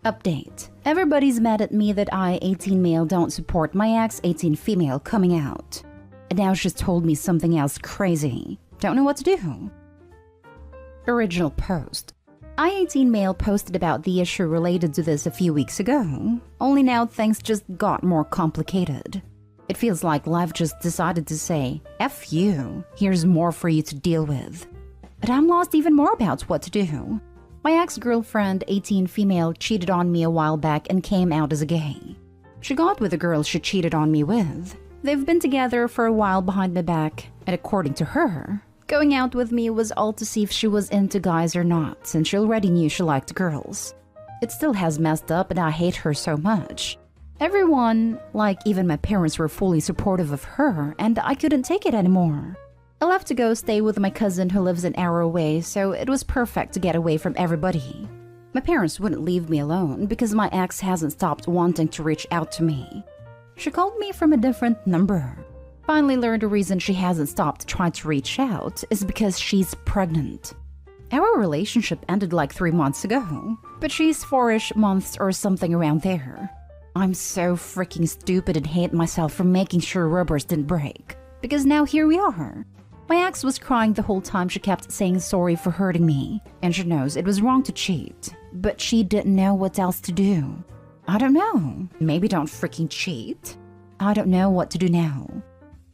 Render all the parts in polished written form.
Update. Everybody's mad at me that I, 18 male, don't support my ex, 18 female, coming out. And now she's told me something else crazy. Don't know what to do. Original post. I, 18 male, posted about the issue related to this a few weeks ago. Only now things just got more complicated. It feels like life just decided to say, F you, here's more for you to deal with. But I'm lost even more about what to do. My ex-girlfriend, 18 female, cheated on me a while back and came out as a gay. She got with the girl she cheated on me with. They've been together for a while behind my back, and according to her, going out with me was all to see if she was into guys or not, since she already knew she liked girls. It still has messed up and I hate her so much. Everyone, like even my parents, were fully supportive of her, and I couldn't take it anymore. I left to go stay with my cousin who lives an hour away, so it was perfect to get away from everybody. My parents wouldn't leave me alone because my ex hasn't stopped wanting to reach out to me. She called me from a different number. Finally learned the reason she hasn't stopped trying to reach out is because she's pregnant. Our relationship ended like 3 months ago, but she's 4-ish months or something around there. I'm so freaking stupid and hate myself for making sure rubbers didn't break. Because now here we are. My ex was crying the whole time she kept saying sorry for hurting me, and she knows it was wrong to cheat, but she didn't know what else to do. I don't know. Maybe don't freaking cheat. I don't know what to do now.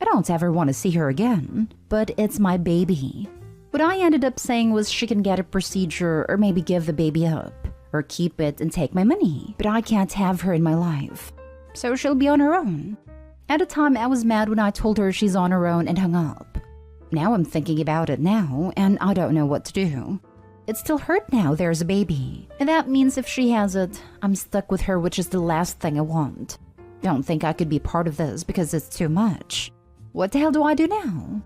I don't ever want to see her again, but it's my baby. What I ended up saying was she can get a procedure or maybe give the baby up, or keep it and take my money, but I can't have her in my life. So she'll be on her own. At the time, I was mad when I told her she's on her own and hung up. Now I'm thinking about it now, and I don't know what to do. It still hurt now there's a baby, and that means if she has it, I'm stuck with her, which is the last thing I want. Don't think I could be part of this because it's too much. What the hell do I do now?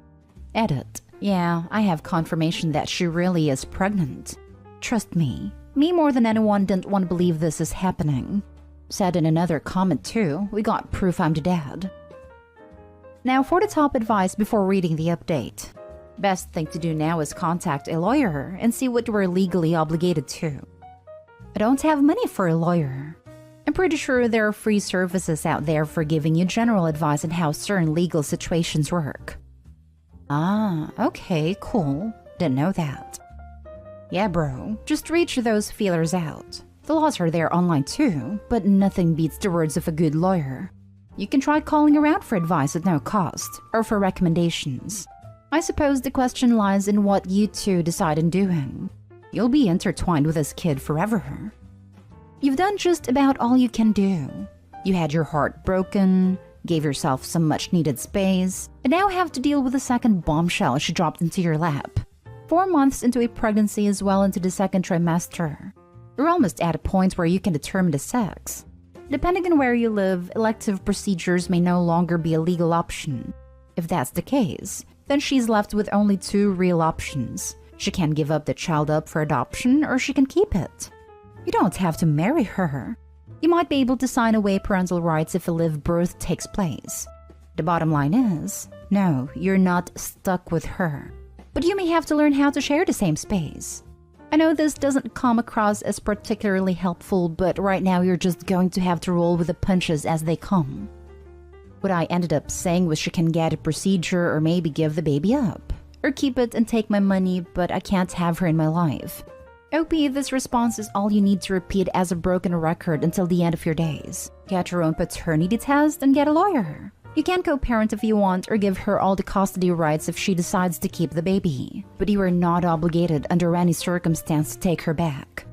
Edit. Yeah, I have confirmation that she really is pregnant. Trust me more than anyone didn't want to believe this is happening. Said in another comment too, we got proof I'm the dad. Now for the top advice before reading the update. Best thing to do now is contact a lawyer and see what you are legally obligated to. I don't have money for a lawyer. I'm pretty sure there are free services out there for giving you general advice on how certain legal situations work. Ah, okay, cool. Didn't know that. Yeah, bro, just reach those feelers out. The laws are there online too, but nothing beats the words of a good lawyer. You can try calling around for advice at no cost, or for recommendations. I suppose the question lies in what you two decide on doing. You'll be intertwined with this kid forever. You've done just about all you can do. You had your heart broken, gave yourself some much-needed space, and now have to deal with the second bombshell she dropped into your lap. 4 months into a pregnancy as well into the second trimester. You're almost at a point where you can determine the sex. Depending on where you live, elective procedures may no longer be a legal option. If that's the case, then she's left with only 2 real options. She can give up the child up for adoption, or she can keep it. You don't have to marry her. You might be able to sign away parental rights if a live birth takes place. The bottom line is, no, you're not stuck with her. But you may have to learn how to share the same space. I know this doesn't come across as particularly helpful, but right now you're just going to have to roll with the punches as they come. What I ended up saying was she can get a procedure or maybe give the baby up. Or keep it and take my money, but I can't have her in my life. OP, this response is all you need to repeat as a broken record until the end of your days. Get your own paternity test and get a lawyer. You can co-parent if you want or give her all the custody rights if she decides to keep the baby, but you are not obligated under any circumstance to take her back.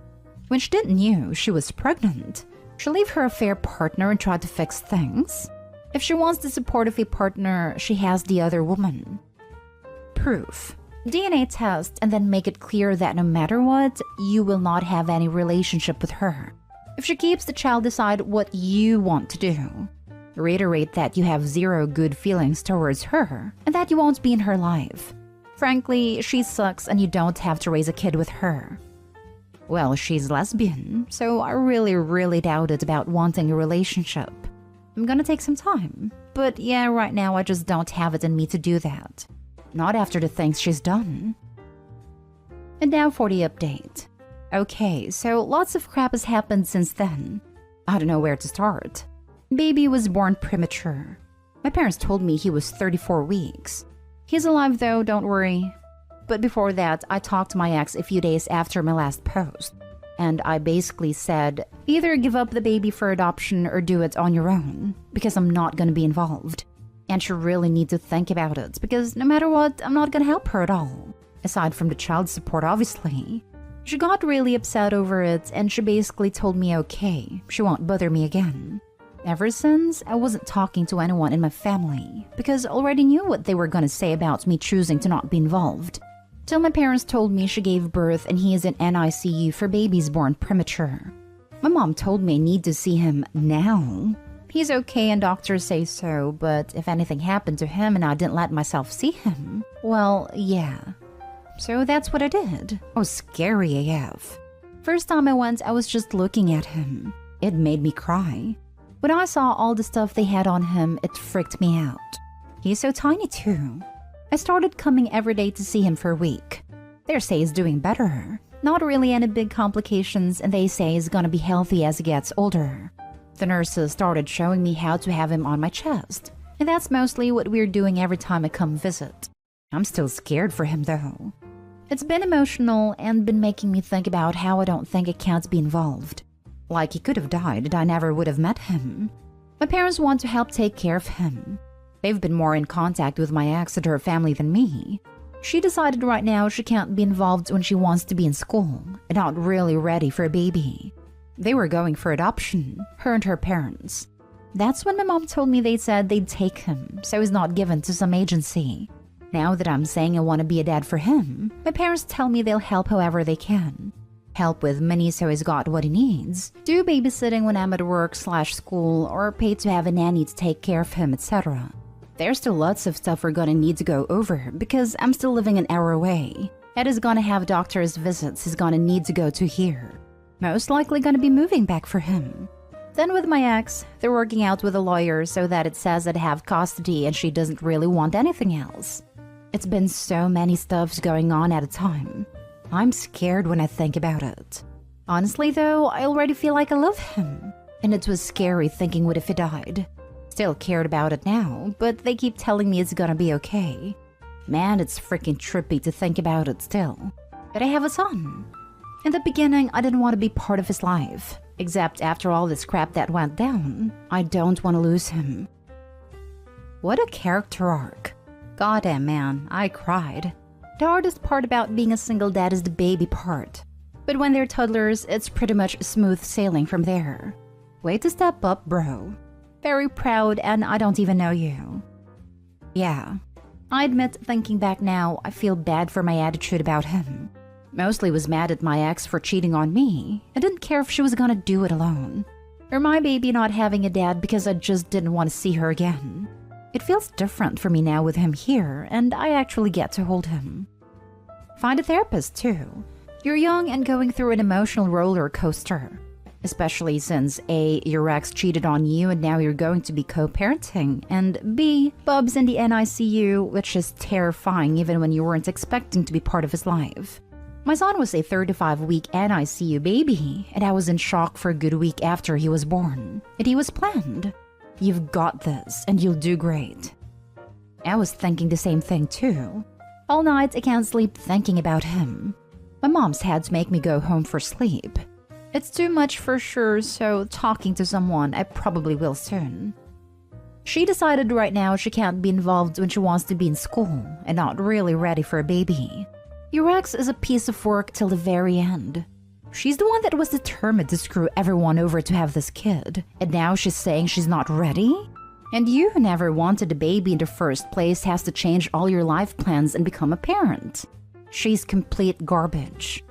When she didn't know she was pregnant, she'll leave her a fair partner and try to fix things. If she wants the support of a partner, she has the other woman. Proof. DNA test and then make it clear that no matter what, you will not have any relationship with her. If she keeps the child, decide what you want to do. Reiterate that you have 0 good feelings towards her and that you won't be in her life. Frankly, she sucks and you don't have to raise a kid with her. Well, she's lesbian, so I really doubt it about wanting a relationship. I'm gonna take some time. But yeah, right now I just don't have it in me to do that. Not after the things she's done. And now for the update. Okay, so lots of crap has happened since then. I don't know where to start. Baby was born premature. My parents told me he was 34 weeks. He's alive though, don't worry. But before that, I talked to my ex a few days after my last post. And I basically said, either give up the baby for adoption or do it on your own, because I'm not going to be involved. And she really need to think about it, because no matter what, I'm not going to help her at all. Aside from the child support, obviously. She got really upset over it, and she basically told me okay, she won't bother me again. Ever since, I wasn't talking to anyone in my family, because I already knew what they were going to say about me choosing to not be involved. Till my parents told me she gave birth and he is in NICU for babies born premature. My mom told me I need to see him now. He's okay and doctors say so, but if anything happened to him and I didn't let myself see him, well, yeah. So that's what I did. I was scary AF. First time I went, I was just looking at him. It made me cry. When I saw all the stuff they had on him, it freaked me out. He's so tiny too. I started coming every day to see him for a week. They say he's doing better. Not really any big complications, and they say he's gonna be healthy as he gets older. The nurses started showing me how to have him on my chest, and that's mostly what we're doing every time I come visit. I'm still scared for him though. It's been emotional and been making me think about how I don't think I can't be involved. Like he could have died and I never would have met him. My parents want to help take care of him. They've been more in contact with my ex and her family than me. She decided right now she can't be involved when she wants to be in school and not really ready for a baby. They were going for adoption, her and her parents. That's when my mom told me they said they'd take him, so he's not given to some agency. Now that I'm saying I want to be a dad for him, my parents tell me they'll help however they can. Help with money so he's got what he needs, do babysitting when I'm at work/school, or pay to have a nanny to take care of him, etc. There's still lots of stuff we're gonna need to go over because I'm still living an hour away. Ed is gonna have doctor's visits he's gonna need to go to here. Most likely gonna be moving back for him. Then with my ex, they're working out with a lawyer so that it says I'd have custody and she doesn't really want anything else. It's been so many stuffs going on at a time. I'm scared when I think about it. Honestly though, I already feel like I love him. And it was scary thinking what if he died. Still cared about it now, but they keep telling me it's gonna be okay. Man, it's freaking trippy to think about it still. But I have a son. In the beginning, I didn't want to be part of his life. Except after all this crap that went down, I don't want to lose him. What a character arc. Goddamn man, I cried. The hardest part about being a single dad is the baby part. But when they're toddlers, it's pretty much smooth sailing from there. Way to step up, bro. Very proud, and I don't even know you. Yeah, I admit, thinking back now, I feel bad for my attitude about him. Mostly was mad at my ex for cheating on me. I didn't care if she was gonna do it alone. Or my baby not having a dad because I just didn't want to see her again. It feels different for me now with him here, and I actually get to hold him. Find a therapist too. You're young and going through an emotional roller coaster. Especially since A, your ex cheated on you and now you're going to be co-parenting, and B, Bub's in the NICU, which is terrifying even when you weren't expecting to be part of his life. My son was a 35-week NICU baby, and I was in shock for a good week after he was born. And he was planned. You've got this, and you'll do great. I was thinking the same thing too. All night I can't sleep thinking about him. My mom's had to make me go home for sleep. It's too much for sure, so talking to someone, I probably will soon. She decided right now she can't be involved when she wants to be in school and not really ready for a baby. Your ex is a piece of work till the very end. She's the one that was determined to screw everyone over to have this kid, and now she's saying she's not ready? And you who never wanted a baby in the first place has to change all your life plans and become a parent. She's complete garbage.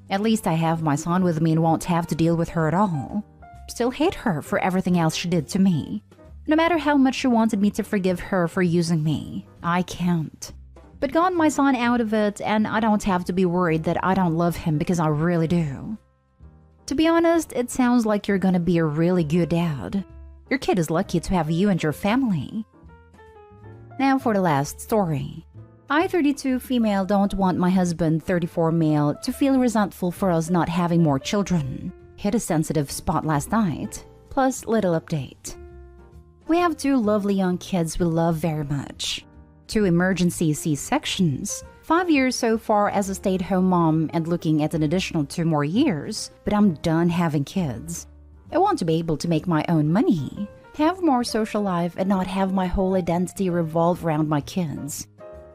At least I have my son with me and won't have to deal with her at all. Still hate her for everything else she did to me. No matter how much she wanted me to forgive her for using me, I can't. But got my son out of it, and I don't have to be worried that I don't love him because I really do. To be honest, it sounds like you're gonna be a really good dad. Your kid is lucky to have you and your family. Now for the last story. I, 32 female, don't want my husband, 34 male, to feel resentful for us not having more children. Hit a sensitive spot last night. Plus, little update. We have 2 lovely young kids we love very much. 2 emergency C-sections. 5 years so far as a stay-at-home mom and looking at an additional 2 more years, but I'm done having kids. I want to be able to make my own money, have more social life, and not have my whole identity revolve around my kids.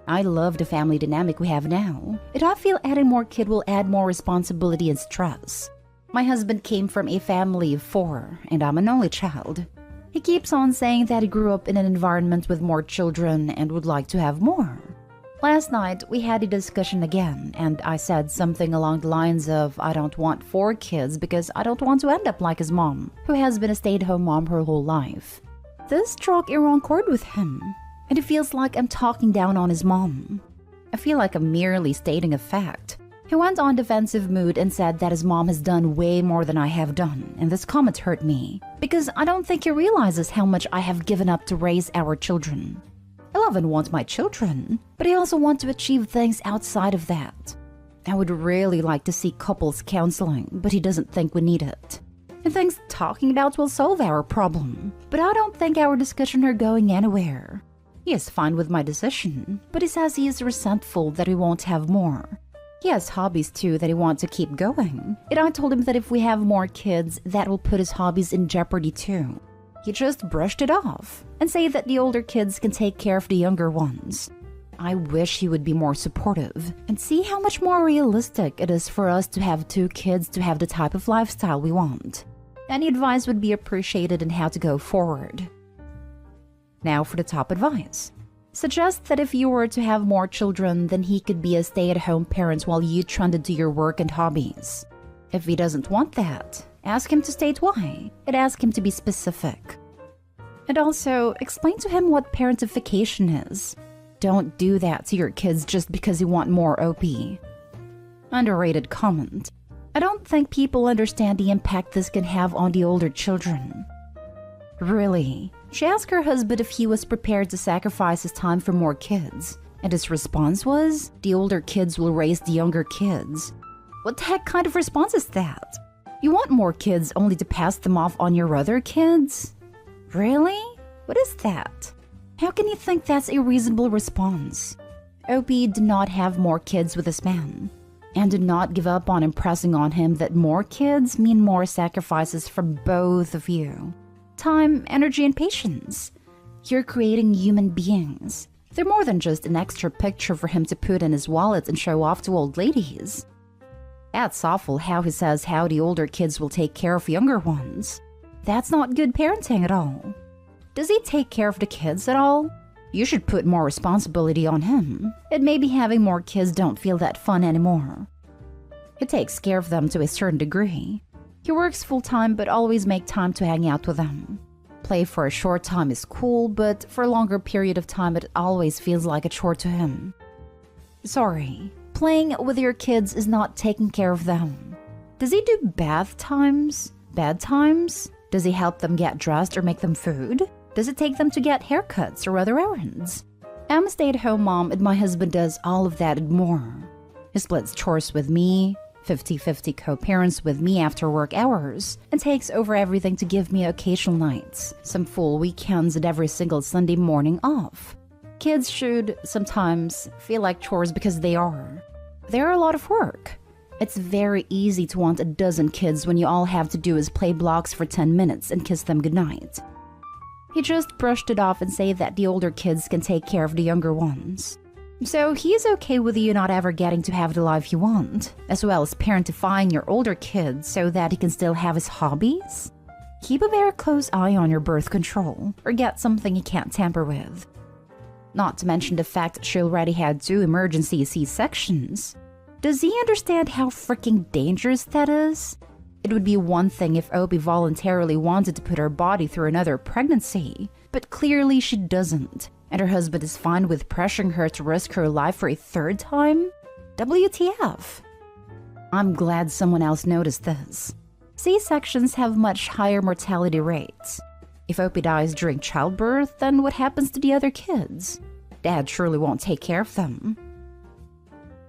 I love the family dynamic we have now, and I feel adding more kid will add more responsibility and stress. My husband came from a family of 4, and I'm an only child. He keeps on saying that he grew up in an environment with more children and would like to have more. Last night, we had a discussion again, and I said something along the lines of, I don't want 4 kids because I don't want to end up like his mom, who has been a stay-at-home mom her whole life. This struck a wrong chord with him, and it feels like I'm talking down on his mom. I feel like I'm merely stating a fact. He went on defensive mood and said that his mom has done way more than I have done, and this comment hurt me, because I don't think he realizes how much I have given up to raise our children. I love and want my children, but I also want to achieve things outside of that. I would really like to see couples counseling, but he doesn't think we need it. He thinks talking about will solve our problem, but I don't think our discussion are going anywhere. He is fine with my decision, but he says he is resentful that we won't have more. He has hobbies too that he wants to keep going, and I told him that if we have more kids, that will put his hobbies in jeopardy too. He just brushed it off and say that the older kids can take care of the younger ones. I wish he would be more supportive and see how much more realistic it is for us to have 2 kids to have the type of lifestyle we want. Any advice would be appreciated in how to go forward. Now for the top advice. Suggest that if you were to have more children, then he could be a stay-at-home parent while you trended to your work and hobbies. If he doesn't want that, ask him to state why, and ask him to be specific. And also, explain to him what parentification is. Don't do that to your kids just because you want more OP. Underrated comment. I don't think people understand the impact this can have on the older children. Really? She asked her husband if he was prepared to sacrifice his time for more kids, and his response was, the older kids will raise the younger kids. What the heck kind of response is that? You want more kids only to pass them off on your other kids? Really? What is that? How can you think that's a reasonable response? OP did not have more kids with this man, and did not give up on impressing on him that more kids mean more sacrifices from both of you. Time, energy, and patience. You're creating human beings. They're more than just an extra picture for him to put in his wallet and show off to old ladies. That's awful how he says how the older kids will take care of younger ones. That's not good parenting at all. Does he take care of the kids at all? You should put more responsibility on him. And maybe having more kids don't feel that fun anymore. He takes care of them to a certain degree. He works full-time but always make time to hang out with them. Play for a short time is cool, but for a longer period of time it always feels like a chore to him. Sorry, playing with your kids is not taking care of them. Does he do bath times? Bed times? Does he help them get dressed or make them food? Does it take them to get haircuts or other errands? I'm a stay-at-home mom and my husband does all of that and more. He splits chores with me, 50-50 co-parents with me after work hours, and takes over everything to give me occasional nights, some full weekends, and every single Sunday morning off. Kids should sometimes feel like chores because they are. They're a lot of work. It's very easy to want a dozen kids when you all have to do is play blocks for 10 minutes and kiss them goodnight. He just brushed it off and said that the older kids can take care of the younger ones. So he's okay with you not ever getting to have the life you want, as well as parentifying your older kids so that he can still have his hobbies? Keep a very close eye on your birth control, or get something you can't tamper with. Not to mention the fact she already had 2 emergency C-sections. Does he understand how freaking dangerous that is? It would be one thing if Opie voluntarily wanted to put her body through another pregnancy, but clearly she doesn't. And her husband is fine with pressuring her to risk her life for a 3rd time? WTF? I'm glad someone else noticed this. C-sections have much higher mortality rates. If Opie dies during childbirth, then what happens to the other kids? Dad surely won't take care of them.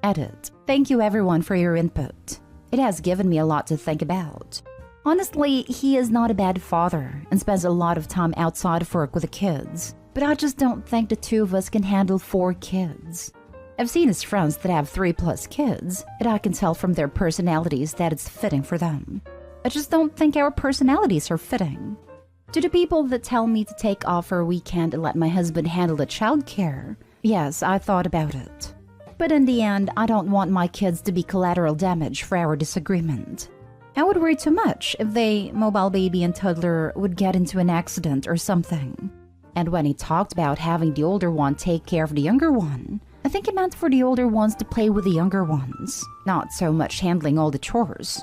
Edit. Thank you everyone for your input. It has given me a lot to think about. Honestly, he is not a bad father and spends a lot of time outside of work with the kids. But I just don't think the two of us can handle 4 kids. I've seen his friends that have 3+ kids, and I can tell from their personalities that it's fitting for them. I just don't think our personalities are fitting. To the people that tell me to take off for a weekend and let my husband handle the childcare, yes, I thought about it. But in the end, I don't want my kids to be collateral damage for our disagreement. I would worry too much if they, mobile baby and toddler, would get into an accident or something. And when he talked about having the older one take care of the younger one, I think he meant for the older ones to play with the younger ones, not so much handling all the chores.